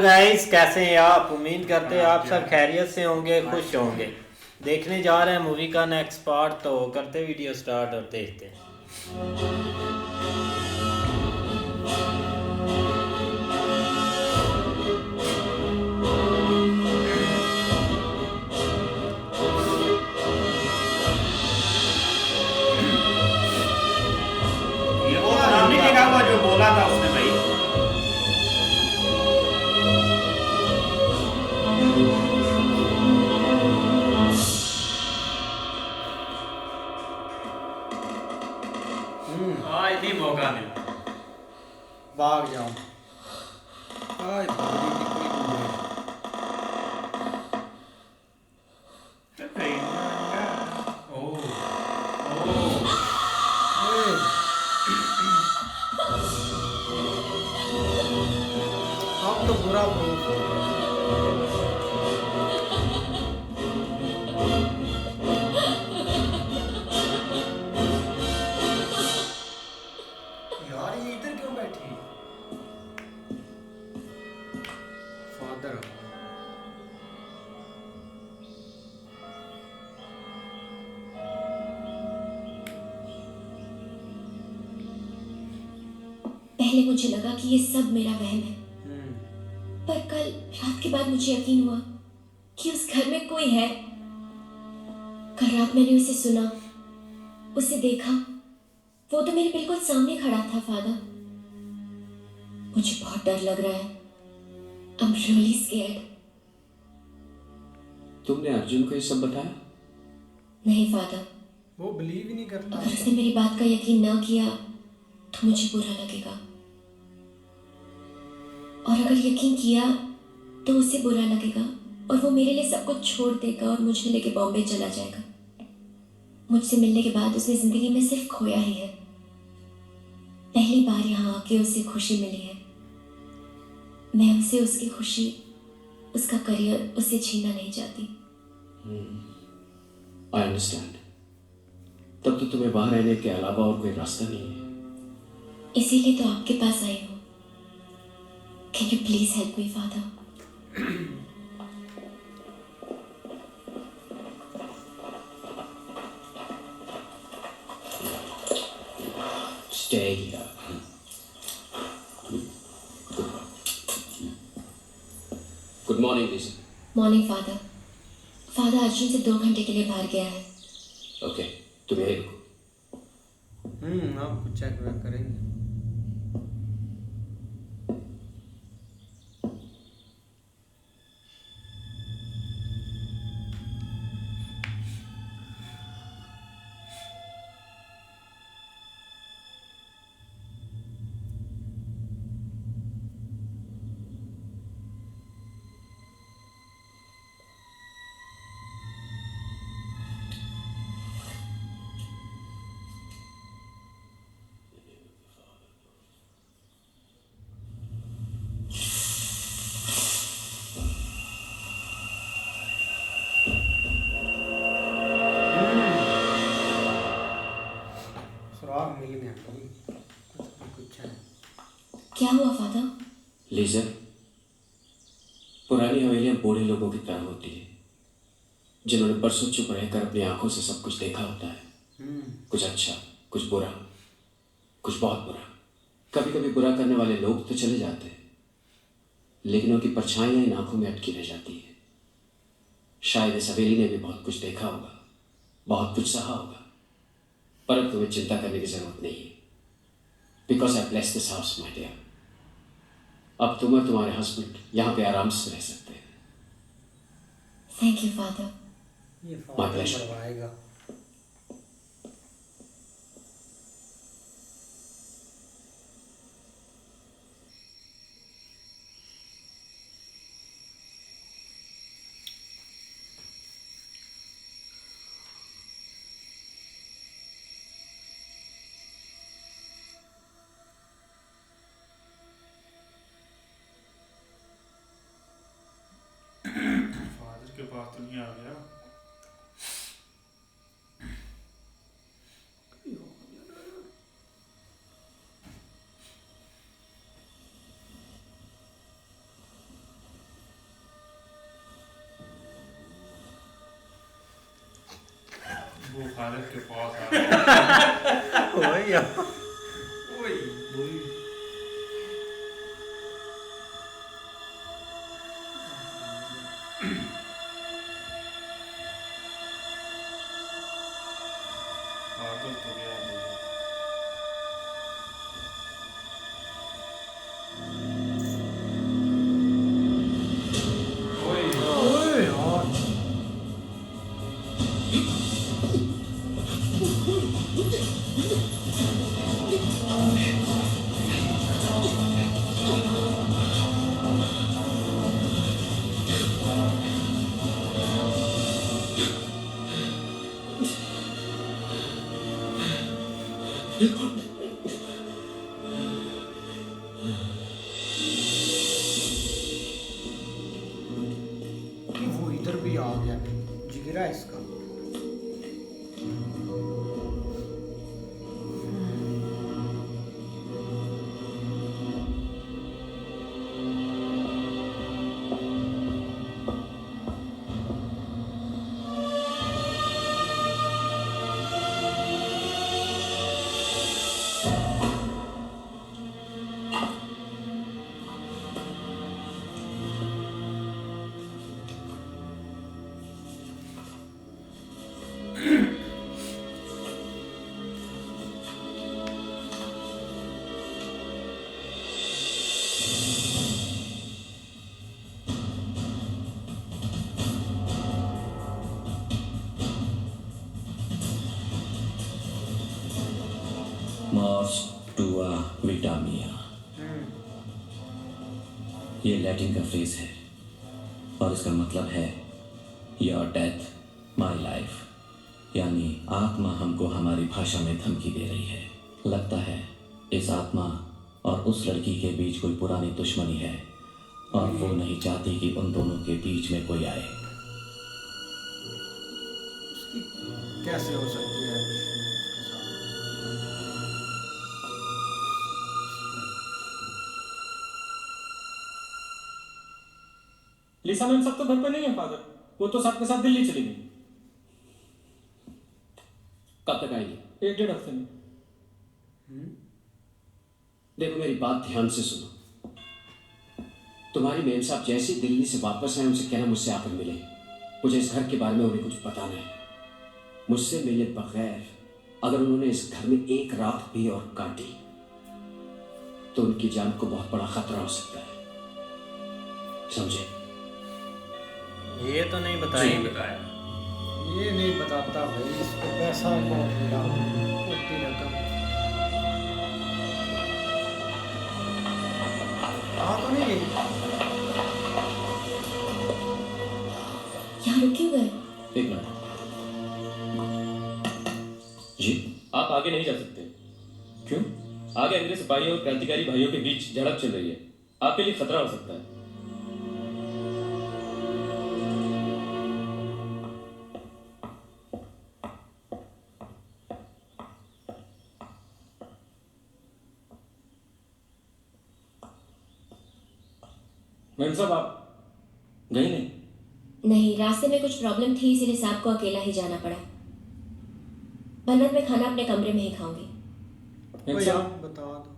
Guys, कैसे हैं आप? उम्मीद करते हैं आप सब खैरियत से होंगे, खुश होंगे। देखने जा रहे हैं मूवी का नेक्स्ट पार्ट, तो करते वीडियो स्टार्ट और देखते हैं। ये वो नाम नहीं लिखा हुआ जो बोला था उसने भाई। आज नहीं मौका मिला। भाग जाओ। आज भागने की कोई गुंजाइश ओह नहीं। अब तो बुरा प्रूफ हो गया। यार ये इधर क्यों बैठी? फादर पहले मुझे लगा कि ये सब मेरा वहम है, पर कल रात के बाद मुझे यकीन हुआ कि उस घर में कोई है। कल रात मैंने उसे सुना, उसे देखा। वो तो मेरे बिल्कुल सामने खड़ा था फादर। मुझे बहुत डर लग रहा है। I'm really scared। तुमने अर्जुन को ये सब बताया? नहीं फादर, वो बिलीव ही नहीं करता। अगर उसने मेरी बात का यकीन ना किया तो मुझे बुरा लगेगा, और अगर यकीन किया तो उसे बुरा लगेगा और वो मेरे लिए सब कुछ छोड़ देगा और मुझे लेके बॉम्बे चला जाएगा। मुझसे मिलने के बाद उसने जिंदगी में सिर्फ खोया ही है। पहली बार यहाँ आके उसे खुशी मिली है। मैं उसे उसकी खुशी, उसका करियर उसे छीनना नहीं चाहती। I understand. तब तो तुम्हें बाहर रहने के अलावा और कोई रास्ता नहीं है। इसीलिए तो आपके पास आई हूँ। Can you please help me father? Stay here. Good morning, Lisa. Morning father. Father Arjun से 2 घंटे के लिए बाहर गया है। Okay, तुम यहीं रुको। आप कुछ चेक वेक करेंगे। सुराग मिल गया भाई। कुछ है। क्या हुआ फादर? लीजा, पुरानी हवेलियां बूढ़े लोगों की तरह होती है, जिन्होंने बरसों चुप रहकर अपनी आंखों से सब कुछ देखा होता है। कुछ अच्छा, कुछ बुरा, कुछ बहुत बुरा। कभी कभी बुरा करने वाले लोग तो चले जाते हैं, लेकिन उनकी परछाइयां इन आंखों में अटकी रह जाती है। शायद इस हवेली ने भी बहुत कुछ देखा होगा, बहुत कुछ सहा होगा, पर अब तुम्हें चिंता करने की जरूरत नहीं है। Because I bless this house my dear. अब तुम और तुम्हारे हस्बैंड यहाँ पे आराम से रह सकते हैं। Thank you father. ये My फादर pleasure. मरवाएगा। फादर के पास तो नहीं आ गया। वो फादर के पास आ गया। वही है। वही फादर तो गया नहीं। ओए यार कि वो इधर भी आ गया जिगरा इसका। मॉर्स टूआ विटामिया, ये लैटिन का फ्रेज है और इसका मतलब है योर डेथ माई लाइफ, यानी आत्मा हमको हमारी भाषा में धमकी दे रही है। लगता है इस आत्मा और उस लड़की के बीच कोई पुरानी दुश्मनी है और वो नहीं चाहती कि उन दोनों के बीच में कोई आए। कैसे हो सकती है दुश्मनी उसके साथ? लिसा मैम सब तो घर पे नहीं है फादर, वो तो सबके साथ दिल्ली चली गई। कब तक आएगी? 1-1.5 हफ्ते में। देखो मेरी बात ध्यान से सुनो। तुम्हारी मेम साहब जैसे ही दिल्ली से वापस आए उनसे कहना मुझसे आकर मिले। मुझे इस घर के बारे में उन्हें कुछ बताना है। मुझसे मिले बगैर अगर उन्होंने इस घर में एक रात भी और काटी तो उनकी जान को बहुत बड़ा खतरा हो सकता है, समझे? ये तो नहीं नहीं बताएंगे। बताया। ये नहीं बताता भाई, इसको पैसा बहुत मिला मोटी रकम। हाँ तो नहीं गई। यहाँ रुक क्यों गए? एक मिनट जी। आप आगे नहीं जा सकते। क्यों? आगे अंग्रेज सिपाही और क्रांतिकारी भाइयों के बीच झड़प चल रही है, आपके लिए खतरा हो सकता है। मैम साहब आप गई नहीं? नहीं, रास्ते में कुछ प्रॉब्लम थी इसीलिए साहब को अकेला ही जाना पड़ा। बलवंत, मैं खाना अपने कमरे में ही खाऊंगी। मैम कोई साहब आप बता दो।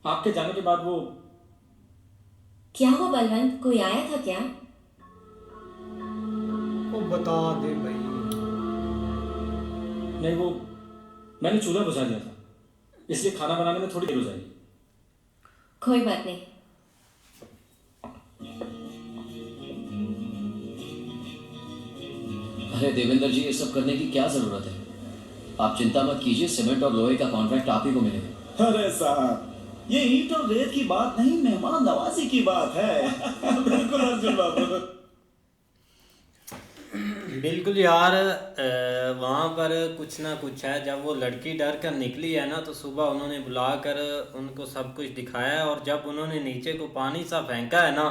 आपके जाने के बाद वो क्या हुआ बलवंत, कोई आया था क्या? वो बता दे भाई। नहीं, वो मैंने चूल्हा बुझा दिया था, इसलिए खाना बनाने में थोड़ी देर हो जाएगी। कोई बात नहीं। अरे देवेंद्र जी, ये सब करने की क्या जरूरत है? आप चिंता मत कीजिए, सीमेंट और लोहे का कॉन्ट्रैक्ट आप ही को मिलेगा। अरे साहब, ये ईंट और रेत की बात नहीं, मेहमान नवाजी की बात है। बिल्कुल अर्जुन बाबू। बिल्कुल यार, वहाँ पर कुछ ना कुछ है। जब वो लड़की डर कर निकली है ना तो सुबह उन्होंने बुलाकर उनको सब कुछ दिखाया है, और जब उन्होंने नीचे को पानी सा फेंका है ना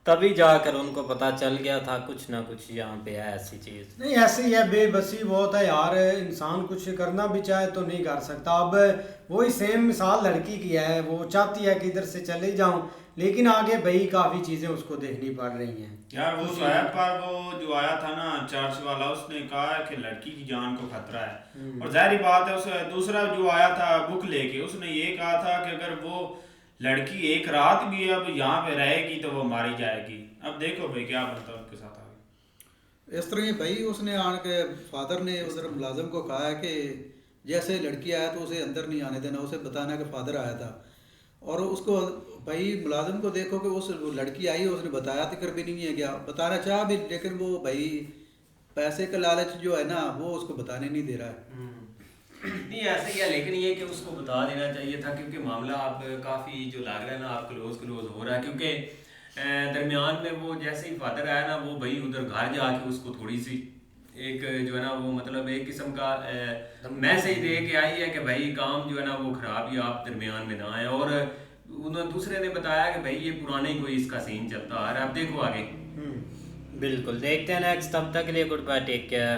तभी जाकर उनको पता चल गया था कुछ ना कुछ यहाँ पे है ऐसी चीज़। नहीं ऐसे ही है, बेबसी बहुत है यार। इंसान कुछ करना भी चाहे तो नहीं कर सकता। अब वही सेम मिसाल लड़की की है, वो चाहती है कि इधर से चले जाऊं, लेकिन आगे भाई काफ़ी चीज़ें उसको देखनी पड़ रही हैं। यार वो शोएब पर वो जो आया था ना चर्च वाला, उसने कहा कि लड़की की जान को खतरा है, और जाहिर बात है उस दूसरा जो आया था बुक लेके, उसने ये कहा था कि अगर वो लड़की एक रात भी अब यहाँ पे रहेगी तो वो मारी जाएगी। अब देखो भाई क्या बनता है उनके साथ आगे। इस तरह ही भाई उसने आन के फादर ने उधर मुलाजिम को कहा है कि जैसे लड़की आया तो उसे अंदर नहीं आने देना, उसे बताना कि फादर आया था। और उसको भाई मुलाजिम को देखो कि उस लड़की आई, उसने बताया तिक्र भी नहीं है, क्या बताना चाह भी, लेकिन वो भाई पैसे का लालच जो है ना वो उसको बताने नहीं दे रहा है। नहीं ऐसे ही है, लेकिन ये कि उसको बता देना चाहिए था, क्योंकि मामला आप काफ़ी जो लग रहा है ना आप क्लोज हो रहा है, क्योंकि दरमियान में वो जैसे ही फादर आया ना वो भाई उधर घर जाके उसको थोड़ी सी एक जो है ना वो मतलब एक किस्म का मैसेज दे के आई है कि भाई काम जो है ना वो ख़राब ही आप दरमियान में ना आए। और उन्होंने दूसरे ने बताया कि भाई ये पुराने ही कोई इसका सीन चलता आ रहा है। अब देखो आगे। बिल्कुल देखते हैं नेक्स्ट, तब तक के लिए गुड बाय, टेक केयर।